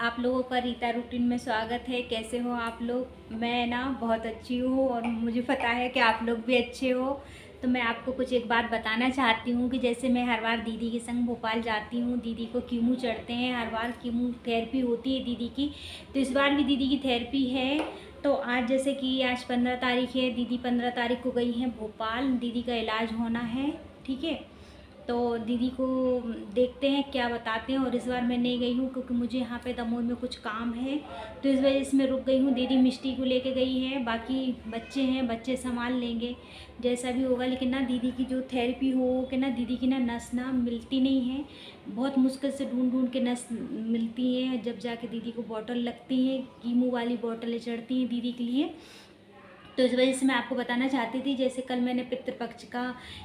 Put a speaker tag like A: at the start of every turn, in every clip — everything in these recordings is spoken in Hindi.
A: आप लोगों का रीता रूटीन में स्वागत है। कैसे हो आप लोग? मैं ना बहुत अच्छी हूँ और मुझे पता है कि आप लोग भी अच्छे हो। तो मैं आपको कुछ एक बात बताना चाहती हूँ कि जैसे मैं हर बार दीदी के संग भोपाल जाती हूँ, दीदी को कीमो चढ़ते हैं, हर बार कीमो थेरेपी होती है दीदी की। तो इस बार भी दीदी की थेरेपी है। तो आज जैसे कि आज 15 तारीख है, दीदी 15 तारीख को गई हैं भोपाल, दीदी का इलाज होना है। ठीक है, तो दीदी को देखते हैं क्या बताते हैं। और इस बार मैं नहीं गई हूँ क्योंकि मुझे यहाँ पे दमोह में कुछ काम है, तो इस वजह से मैं रुक गई हूँ। दीदी मिष्टी को लेके गई है, बाकी बच्चे हैं, बच्चे संभाल लेंगे जैसा भी होगा। लेकिन ना दीदी की जो थेरेपी हो कि ना, दीदी की ना नस ना मिलती नहीं है, बहुत मुश्किल से ढूंढ ढूंढ के नस मिलती हैं, जब जाके दीदी को बॉटल लगती हैं, कीमो वाली बॉटलें चढ़ती हैं दीदी के लिए। तो इस वजह से मैं आपको बताना चाहती थी, जैसे कल मैंने पितृपक्ष का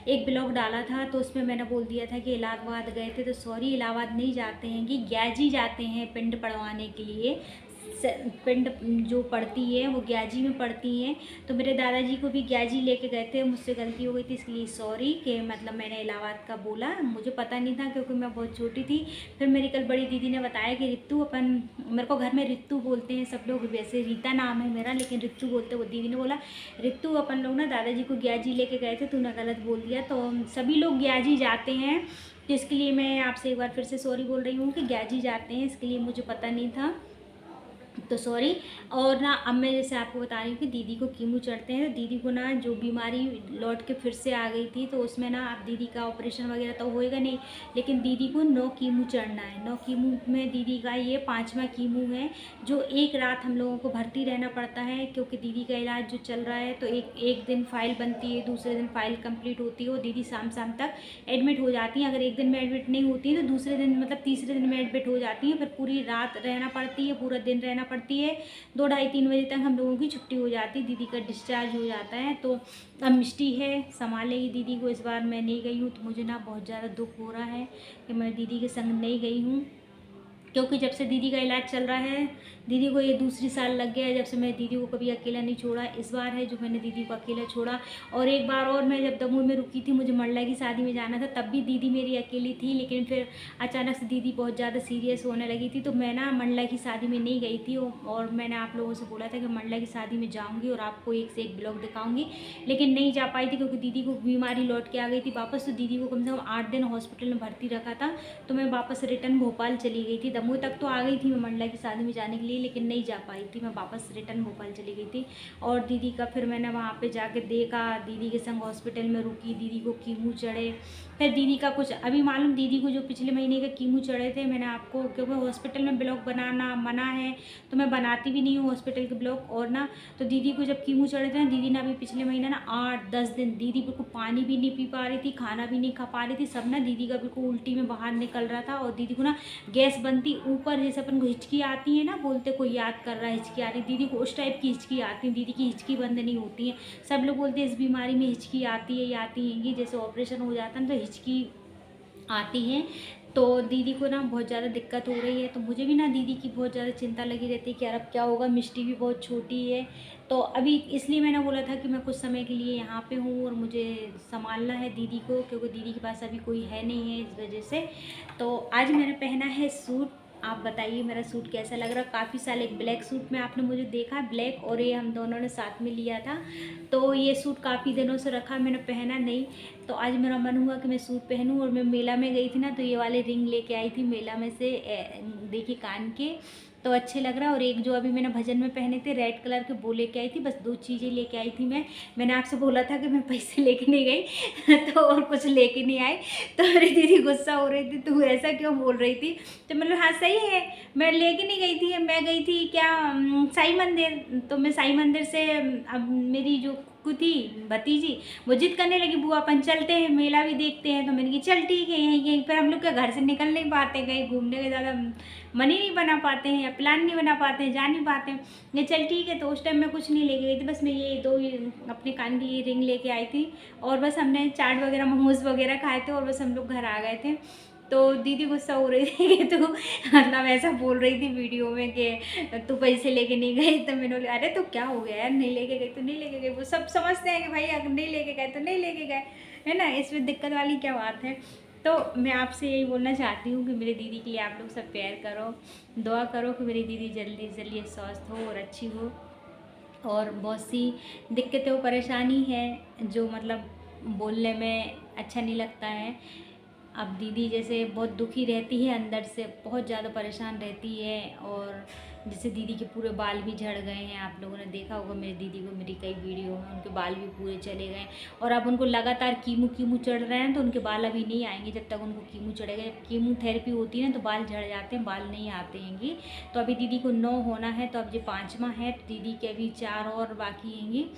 A: एक ब्लॉग डाला था, तो उसमें मैंने बोल दिया था कि इलाहाबाद गए थे। तो सॉरी, इलाहाबाद नहीं जाते हैं, कि ग्याजी जाते हैं पिंड पड़वाने के लिए। पिंड जो पड़ती है वो ग्याजी में पड़ती हैं। तो मेरे दादाजी को भी ग्याजी लेके गए थे, मुझसे गलती हो गई थी, इसलिए सॉरी कि मतलब मैंने इलाहाबाद का बोला, मुझे पता नहीं था क्योंकि मैं बहुत छोटी थी। फिर मेरी कल बड़ी दीदी ने बताया कि रित्तू अपन, मेरे को घर में रित्तू बोलते हैं सब लोग, वैसे रीता नाम है मेरा लेकिन रित्तू बोलते। वो दीदी ने बोला रित्तू अपन लोग ना दादाजी को ग्याजी लेके गए थे, तूने गलत बोल दिया। तो सभी लोग ग्याजी जाते हैं, तो इसके लिए मैं आपसे एक बार फिर से सॉरी बोल रही हूँ कि ग्याजी जाते हैं, इसके लिए मुझे पता नहीं था, तो सॉरी। और ना अब मैं जैसे आपको बता रही हूँ कि दीदी को कीमो चढ़ते हैं, तो दीदी को ना जो बीमारी लौट के फिर से आ गई थी, तो उसमें ना अब दीदी का ऑपरेशन वगैरह तो होएगा नहीं, लेकिन दीदी को 9 कीमो चढ़ना है। 9 कीमो में दीदी का ये 5वां कीमो है, जो एक रात हम लोगों को भर्ती रहना पड़ता है, क्योंकि दीदी का इलाज जो चल रहा है। तो एक दिन फाइल बनती है, दूसरे दिन फाइल कंप्लीट होती है, और दीदी शाम शाम तक एडमिट हो जाती हैं। अगर एक दिन में एडमिट नहीं होती है तो दूसरे दिन मतलब तीसरे दिन में एडमिट हो जाती हैं, फिर पूरी रात रहना पड़ती है, पूरा दिन रहना पड़ती है। 2 ढाई 3 बजे तक हम लोगों की छुट्टी हो जाती है, दीदी का डिस्चार्ज हो जाता है। तो अब मिष्टी है, संभालेगी दीदी को। इस बार मैं नहीं गई हूँ तो मुझे ना बहुत ज़्यादा दुख हो रहा है कि मैं दीदी के संग नहीं गई हूँ, क्योंकि जब से दीदी का इलाज चल रहा है, दीदी को ये दूसरी साल लग गया है जब से मैं दीदी को कभी अकेला नहीं छोड़ा। इस बार है जो मैंने दीदी को अकेला छोड़ा। और एक बार और मैं जब दमोह में रुकी थी, मुझे मंडला की शादी में जाना था, तब भी दीदी मेरी अकेली थी। लेकिन फिर अचानक से दीदी बहुत ज़्यादा सीरियस होने लगी थी, तो मैं ना मंडला की शादी में नहीं गई थी। और मैंने आप लोगों से बोला था कि मंडला की शादी में जाऊँगी और आपको एक से एक ब्लॉग दिखाऊँगी, लेकिन नहीं जा पाई थी क्योंकि दीदी को बीमारी लौट के आ गई थी वापस। तो दीदी को कम से कम 8 दिन हॉस्पिटल में भर्ती रखा था, तो मैं वापस रिटर्न भोपाल चली गई थी। दमोह तक तो आ गई थी मैं मंडला की शादी में जाने के लिए, लेकिन नहीं जा पाई थी, मैं वापस रिटर्न भोपाल चली गई थी। और दीदी का फिर मैंने वहाँ पे जाके देखा, दीदी के संग हॉस्पिटल में रुकी, दीदी को कीमो चढ़े। फिर दीदी का कुछ अभी मालूम, दीदी को जो पिछले महीने के कीमो चढ़े थे, मैंने आपको, क्योंकि हॉस्पिटल में ब्लॉग बनाना मना है तो मैं बनाती भी नहीं हूँ हॉस्पिटल के ब्लॉग। और ना तो दीदी को जब कीमो चढ़े थे ना, दीदी ने अभी पिछले महीने ना 8-10 दिन दीदी बिल्कुल पानी भी नहीं पी पा रही थी, खाना भी नहीं खा पा रही थी, सब ना दीदी का बिल्कुल उल्टी में बाहर निकल रहा था। और दीदी को ना गैस बनती ऊपर, जैसे अपन को हिचकी आती है ना, बोलते कोई याद कर रहा है हिचकी आ रही, दीदी को उस टाइप की हिचकी आती है। दीदी की हिचकी बंद नहीं होती है। सब लोग बोलते हैं इस बीमारी में हिचकी आती है, ये आती है, जैसे ऑपरेशन हो जाता है ना तो हिचकी आती हैं। तो दीदी को ना बहुत ज़्यादा दिक्कत हो रही है, तो मुझे भी ना दीदी की बहुत ज़्यादा चिंता लगी रहती है कि यार अब क्या होगा। मिष्टी भी बहुत छोटी है, तो अभी इसलिए मैंने बोला था कि मैं कुछ समय के लिए यहाँ पे हूँ और मुझे संभालना है दीदी को, क्योंकि दीदी के पास अभी कोई है नहीं है, इस वजह से। तो आज मैंने पहना है सूट, आप बताइए मेरा सूट कैसा लग रहा है। काफ़ी साल एक ब्लैक सूट में आपने मुझे देखा, ब्लैक और ये हम दोनों ने साथ में लिया था, तो ये सूट काफ़ी दिनों से रखा, मैंने पहना नहीं। तो आज मेरा मन हुआ कि मैं सूट पहनूं। और मैं मेला में गई थी ना, तो ये वाले रिंग लेके आई थी मेला में से, देखिए कान के, तो अच्छे लग रहा है। और एक जो अभी मैंने भजन में पहने थे रेड कलर के, वो लेके आई थी। बस 2 चीज़ें लेके आई थी मैंने आपसे बोला था कि मैं पैसे लेके नहीं गई तो और कुछ लेके नहीं आई। तो मेरी दीदी गुस्सा हो रही थी, तू ऐसा क्यों बोल रही थी। तो मतलब हाँ सही है, मैं लेके नहीं गई थी, मैं गई थी क्या साई मंदिर। तो मैं साई मंदिर से अब मेरी जो थी भतीजी, वो जिद करने लगी, बुआ अपन चलते हैं मेला भी देखते हैं। तो मैंने कहा चल ठीक है, यहीं यहीं पर हम लोग क्या घर से निकल नहीं पाते, कहीं घूमने का ज़्यादा मन ही नहीं बना पाते हैं या प्लान नहीं बना पाते हैं, जा नहीं पाते हैं। ये चल ठीक है, तो उस टाइम मैं कुछ नहीं लेके गई थी, बस मैं ये 2 अपने कान की रिंग लेके आई थी। और बस हमने चाट वगैरह मोमोज वगैरह खाए थे और बस हम लोग घर आ गए थे। तो दीदी गुस्सा हो रही थी कि तू मतलब ऐसा बोल रही थी वीडियो में कि तू पैसे लेके नहीं गई। तो मैंने बोला अरे तो क्या हो गया यार, नहीं लेके गई तो नहीं लेके गई, वो सब समझते हैं कि भाई अगर नहीं लेके गए तो नहीं लेके गए, है ना, इसमें दिक्कत वाली क्या बात है। तो तो मैं आपसे यही बोलना चाहती हूँ कि मेरी दीदी के लिए आप लोग सब प्यार करो, दुआ करो कि मेरी दीदी जल्दी से जल्दी स्वस्थ हो और अच्छी हो। और बहुत सी दिक्कतें और परेशानी है जो मतलब बोलने में अच्छा नहीं लगता है। अब दीदी जैसे बहुत दुखी रहती है, अंदर से बहुत ज़्यादा परेशान रहती है। और जैसे दीदी के पूरे बाल भी झड़ गए हैं, आप लोगों ने देखा होगा मेरी दीदी को, मेरी कई वीडियो में उनके बाल भी पूरे चले गए। और अब उनको लगातार कीमो चढ़ रहे हैं, तो उनके बाल अभी नहीं आएंगे जब तक उनको कीमो चढ़ेगा। जब कीमोथेरेपी होती है ना तो बाल झड़ जाते हैं, बाल नहीं आते हैंगी। तो अभी दीदी को 9 होना है, तो अब ये 5वां है, तो दीदी के अभी 4 और बाकी हैंगी।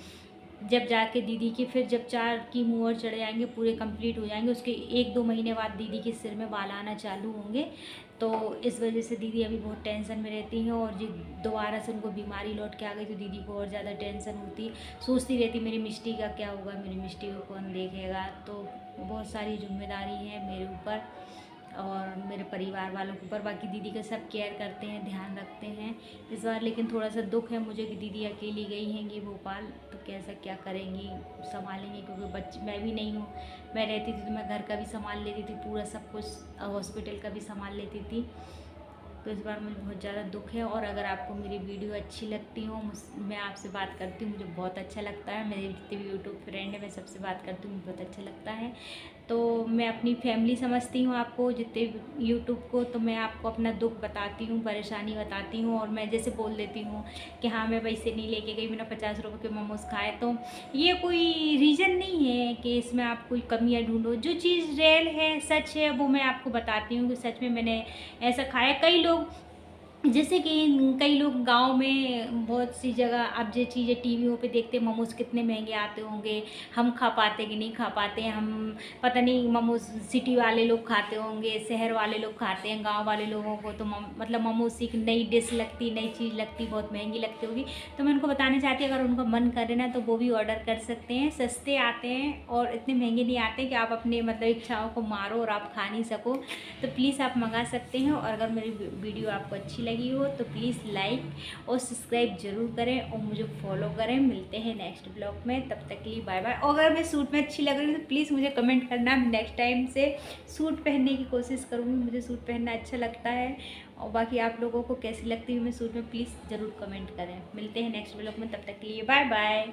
A: जब जाके दीदी के फिर जब 4 कीमो और चढ़ जाएंगे, पूरे कंप्लीट हो जाएंगे, उसके 1-2 महीने बाद दीदी के सिर में बाल आना चालू होंगे। तो इस वजह से दीदी अभी बहुत टेंशन में रहती हैं। और जो दोबारा से उनको बीमारी लौट के आ गई तो दीदी को और ज़्यादा टेंशन होती, सोचती रहती मेरी मिष्टी का क्या होगा, मेरी मिष्टी को कौन देखेगा। तो बहुत सारी जिम्मेदारी है मेरे ऊपर और मेरे परिवार वालों के ऊपर। बाकी दीदी का सब केयर करते हैं, ध्यान रखते हैं इस बार। लेकिन थोड़ा सा दुख है मुझे कि दीदी अकेली गई हैंगी भोपाल, तो कैसा क्या करेंगी, संभालेंगी, क्योंकि बच्चे मैं भी नहीं हूँ। मैं रहती थी तो मैं घर का भी संभाल लेती थी, पूरा सब कुछ हॉस्पिटल का भी संभाल लेती थी। तो इस बार मुझे बहुत ज़्यादा दुख है। और अगर आपको मेरी वीडियो अच्छी लगती हो, मैं आपसे बात करती हूँ, मुझे बहुत अच्छा लगता है। मेरे जितने भी यूट्यूब फ्रेंड है मैं सबसे बात करती हूँ, मुझे बहुत अच्छा लगता है। तो मैं अपनी फैमिली समझती हूँ आपको, जितने यूट्यूब को, तो मैं आपको अपना दुख बताती हूँ, परेशानी बताती हूँ। और मैं जैसे बोल देती हूँ कि हाँ मैं पैसे नहीं लेके गई, मैंने 50 रुपये के मोमोज़ खाए, तो ये कोई रीज़न नहीं है कि इसमें आप कोई कमियाँ ढूंढो। जो चीज़ रियल है, सच है, वो मैं आपको बताती हूँ कि सच में मैंने ऐसा खाया। कई लोग जैसे कि कई लोग गांव में बहुत सी जगह अब ये चीज़ें टीवियों पे देखते हैं, मोमोज़ कितने महंगे आते होंगे, हम खा पाते कि नहीं खा पाते, हम पता नहीं। मोमोज़ सिटी वाले लोग खाते होंगे, शहर वाले लोग खाते हैं, गांव वाले लोगों को तो मतलब मोमोज़ एक नई डिश लगती, नई चीज़ लगती, बहुत महंगी लगती होगी। तो मैं उनको बताना चाहती हूँ अगर उनका मन करे ना तो वो भी ऑर्डर कर सकते हैं, सस्ते आते हैं और इतने महंगे नहीं आते कि आप अपने मतलब इच्छाओं को मारो और आप खा नहीं सको। तो प्लीज़ आप मंगा सकते हैं। और अगर मेरी वीडियो आपको अच्छी लगी हो तो प्लीज़ लाइक और सब्सक्राइब ज़रूर करें और मुझे फॉलो करें। मिलते हैं नेक्स्ट ब्लॉग में, तब तक के लिए बाय बाय। और अगर मैं सूट में अच्छी लग रही हूँ तो प्लीज़ मुझे कमेंट करना, मैं नेक्स्ट टाइम से सूट पहनने की कोशिश करूँगी, मुझे सूट पहनना अच्छा लगता है। और बाकी आप लोगों को कैसी लगती है मैं सूट में, प्लीज़ ज़रूर कमेंट करें। मिलते हैं नेक्स्ट ब्लॉग में, तब तक के लिए बाय बाय।